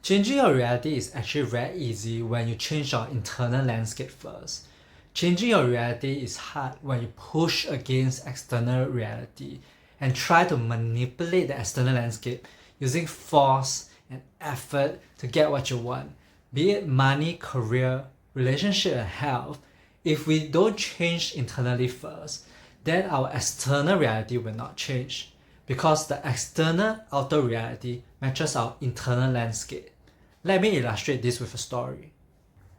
Changing your reality is actually very easy when you change your internal landscape first. Changing your reality is hard when you push against external reality and try to manipulate the external landscape using force and effort to get what you want, be it money, career, relationship, and health. If we don't change internally first, then our external reality will not change because the external outer reality matches our internal landscape. Let me illustrate this with a story.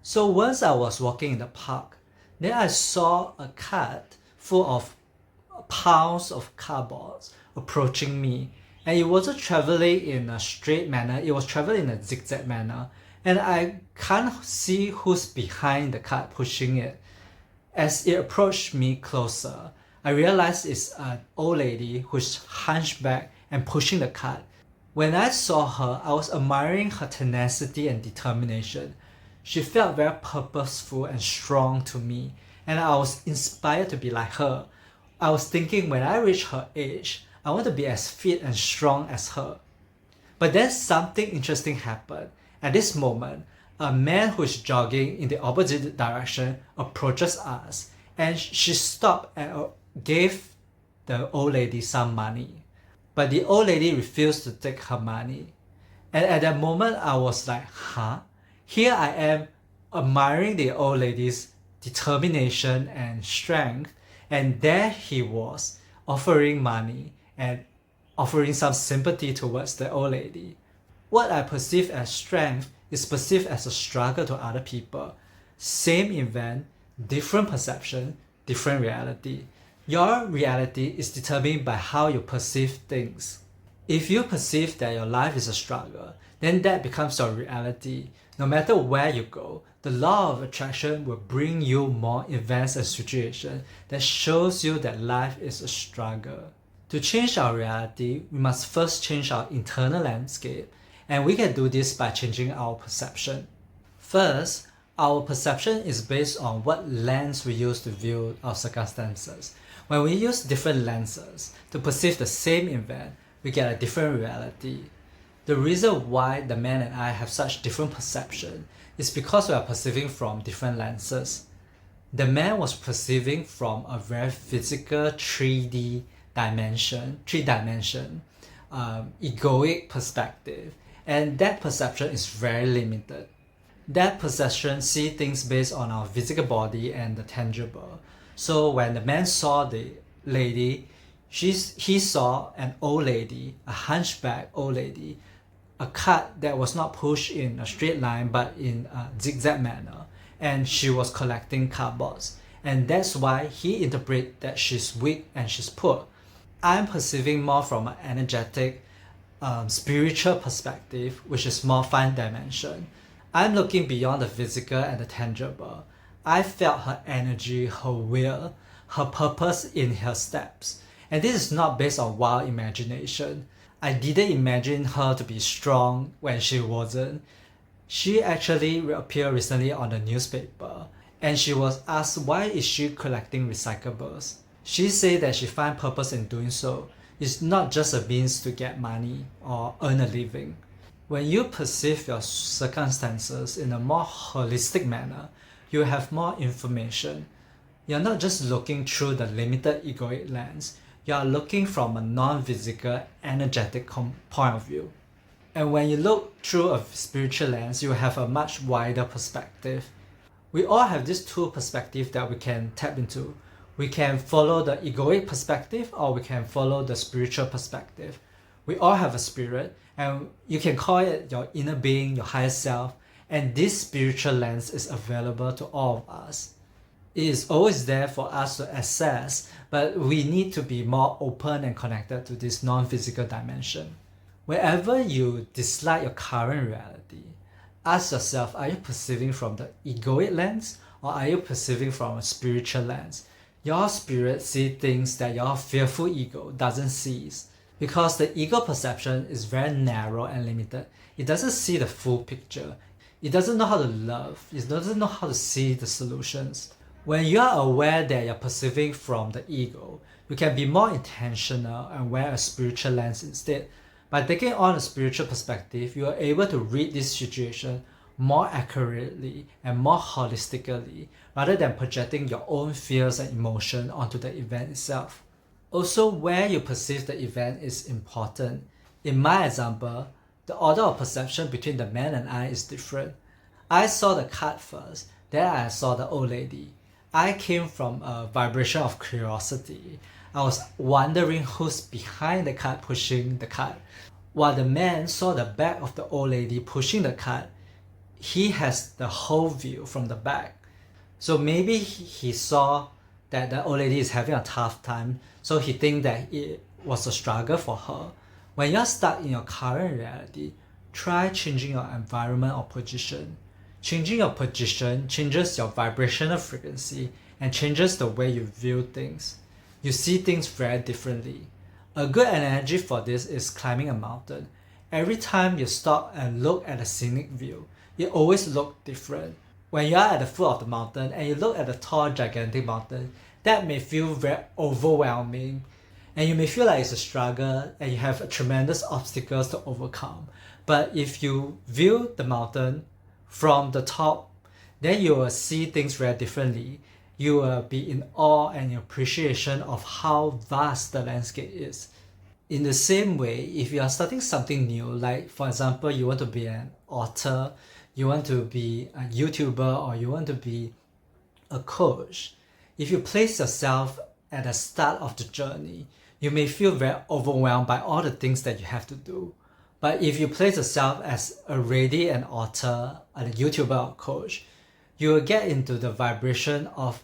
So once I was walking in the park, then I saw a cart full of piles of cardboards approaching me, and it wasn't traveling in a straight manner, it was traveling in a zigzag manner, and I can't see who's behind the cart pushing it. As it approached me closer, I realized it's an old lady who's hunchback and pushing the cart. When I saw her, I was admiring her tenacity and determination. She felt very purposeful and strong to me, and I was inspired to be like her. I was thinking when I reach her age, I want to be as fit and strong as her. But then something interesting happened. At this moment, a man who is jogging in the opposite direction approaches us, and she stopped and gave the old lady some money. But the old lady refused to take her money. And at that moment, I was like, huh? Here I am admiring the old lady's determination and strength, and there he was offering money and offering some sympathy towards the old lady. What I perceive as strength is perceived as a struggle to other people. Same event, different perception, different reality. Your reality is determined by how you perceive things. If you perceive that your life is a struggle, then that becomes your reality. No matter where you go, the law of attraction will bring you more events and situations that shows you that life is a struggle. To change our reality, we must first change our internal landscape, and we can do this by changing our perception. First, our perception is based on what lens we use to view our circumstances. When we use different lenses to perceive the same event, we get a different reality. The reason why the man and I have such different perception is because we are perceiving from different lenses. The man was perceiving from a very physical 3D dimension, three-dimension, egoic perspective, and that perception is very limited. That perception sees things based on our physical body and the tangible. So when the man saw the lady, he saw an old lady, a hunchback old lady, a cart that was not pushed in a straight line but in a zigzag manner, and she was collecting cardboards. And that's why he interpreted that she's weak and she's poor. I'm perceiving more from an energetic, spiritual perspective, which is more fine dimension. I'm looking beyond the physical and the tangible. I felt her energy, her will, her purpose in her steps. And this is not based on wild imagination. I didn't imagine her to be strong when she wasn't. She actually appeared recently on the newspaper, and she was asked why is she collecting recyclables. She said that she finds purpose in doing so. It's not just a means to get money or earn a living. When you perceive your circumstances in a more holistic manner, you have more information. You're not just looking through the limited egoic lens, you are looking from a non-physical, energetic point of view. And when you look through a spiritual lens, you have a much wider perspective. We all have these two perspectives that we can tap into. We can follow the egoic perspective or we can follow the spiritual perspective. We all have a spirit, and you can call it your inner being, your higher self, and this spiritual lens is available to all of us. It is always there for us to access, but we need to be more open and connected to this non-physical dimension. Wherever you dislike your current reality, ask yourself, are you perceiving from the egoic lens or are you perceiving from a spiritual lens? Your spirit sees things that your fearful ego doesn't see, because the ego perception is very narrow and limited. It doesn't see the full picture. It doesn't know how to love. It doesn't know how to see the solutions. When you are aware that you're perceiving from the ego, you can be more intentional and wear a spiritual lens instead. By taking on a spiritual perspective, you are able to read this situation more accurately and more holistically rather than projecting your own fears and emotion onto the event itself. Also, where you perceive the event is important. In my example, the order of perception between the man and I is different. I saw the card first, then I saw the old lady. I came from a vibration of curiosity. I was wondering who's behind the card pushing the card. While the man saw the back of the old lady pushing the cart, he has the whole view from the back. So maybe he saw that the old lady is having a tough time, so he thinks that it was a struggle for her. When you're stuck in your current reality, try changing your environment or position. Changing your position changes your vibrational frequency and changes the way you view things. You see things very differently. A good analogy for this is climbing a mountain. Every time you stop and look at a scenic view, it always looks different. When you are at the foot of the mountain and you look at the tall, gigantic mountain, that may feel very overwhelming and you may feel like it's a struggle and you have tremendous obstacles to overcome. But if you view the mountain from the top, then you will see things very differently. You will be in awe and appreciation of how vast the landscape is. In the same way, if you are starting something new, like for example, you want to be an author, you want to be a YouTuber, or you want to be a coach, if you place yourself at the start of the journey, you may feel very overwhelmed by all the things that you have to do. But if you place yourself as already an author, a YouTuber, or coach, you will get into the vibration of,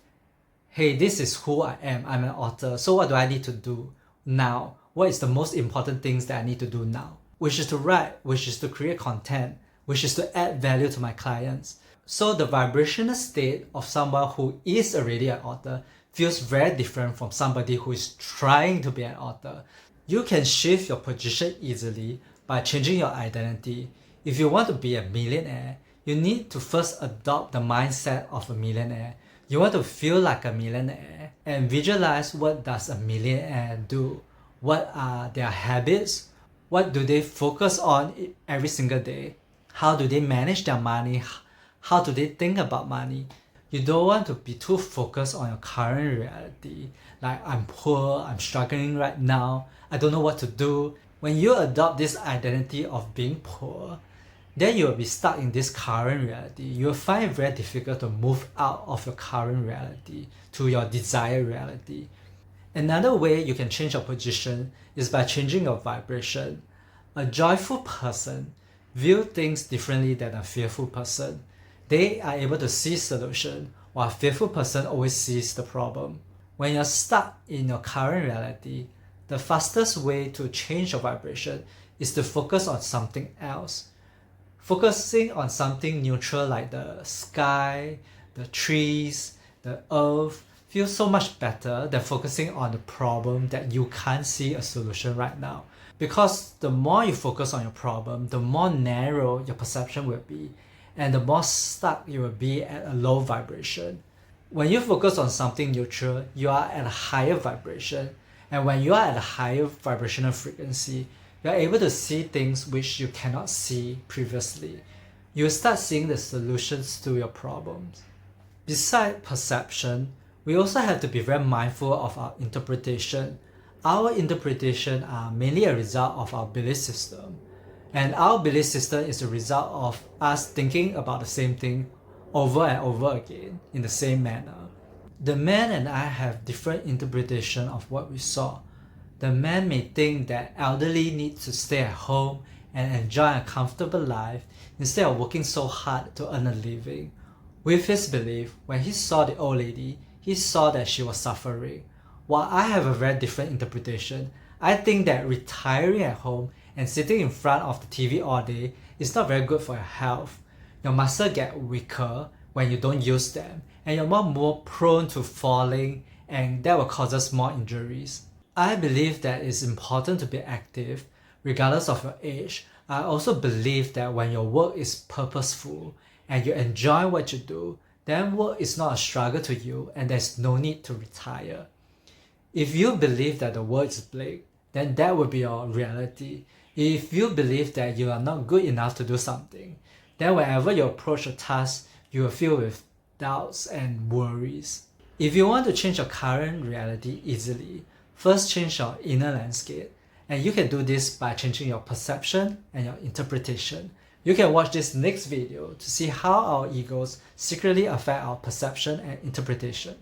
hey, this is who I am. I'm an author. So what do I need to do now? What is the most important things that I need to do now? Which is to write, which is to create content, which is to add value to my clients. So the vibrational state of someone who is already an author feels very different from somebody who is trying to be an author. You can shift your position easily by changing your identity. If you want to be a millionaire, you need to first adopt the mindset of a millionaire. You want to feel like a millionaire and visualize what does a millionaire do. What are their habits? What do they focus on every single day? How do they manage their money? How do they think about money? You don't want to be too focused on your current reality. Like, I'm poor, I'm struggling right now, I don't know what to do. When you adopt this identity of being poor, then you will be stuck in this current reality. You will find it very difficult to move out of your current reality to your desired reality. Another way you can change your position is by changing your vibration. A joyful person views things differently than a fearful person. They are able to see solution, while a fearful person always sees the problem. When you're stuck in your current reality, the fastest way to change your vibration is to focus on something else. Focusing on something neutral like the sky, the trees, the earth feels so much better than focusing on the problem that you can't see a solution right now. Because the more you focus on your problem, the more narrow your perception will be, and the more stuck you will be at a low vibration. When you focus on something neutral, you are at a higher vibration, and when you are at a higher vibrational frequency, you are able to see things which you cannot see previously. You will start seeing the solutions to your problems. Besides perception, we also have to be very mindful of our interpretation. Our interpretation are mainly a result of our belief system. And our belief system is a result of us thinking about the same thing over and over again in the same manner. The man and I have different interpretation of what we saw. The man may think that elderly need to stay at home and enjoy a comfortable life instead of working so hard to earn a living. With his belief, when he saw the old lady, he saw that she was suffering. While I have a very different interpretation, I think that retiring at home and sitting in front of the TV all day is not very good for your health. Your muscles get weaker when you don't use them, and you're more prone to falling, and that will cause us more injuries. I believe that it's important to be active regardless of your age. I also believe that when your work is purposeful and you enjoy what you do, then work is not a struggle to you and there's no need to retire. If you believe that the world is bleak, then that will be your reality. If you believe that you are not good enough to do something, then whenever you approach a task, you will feel with doubts and worries. If you want to change your current reality easily, first change your inner landscape. And you can do this by changing your perception and your interpretation. You can watch this next video to see how our egos secretly affect our perception and interpretation.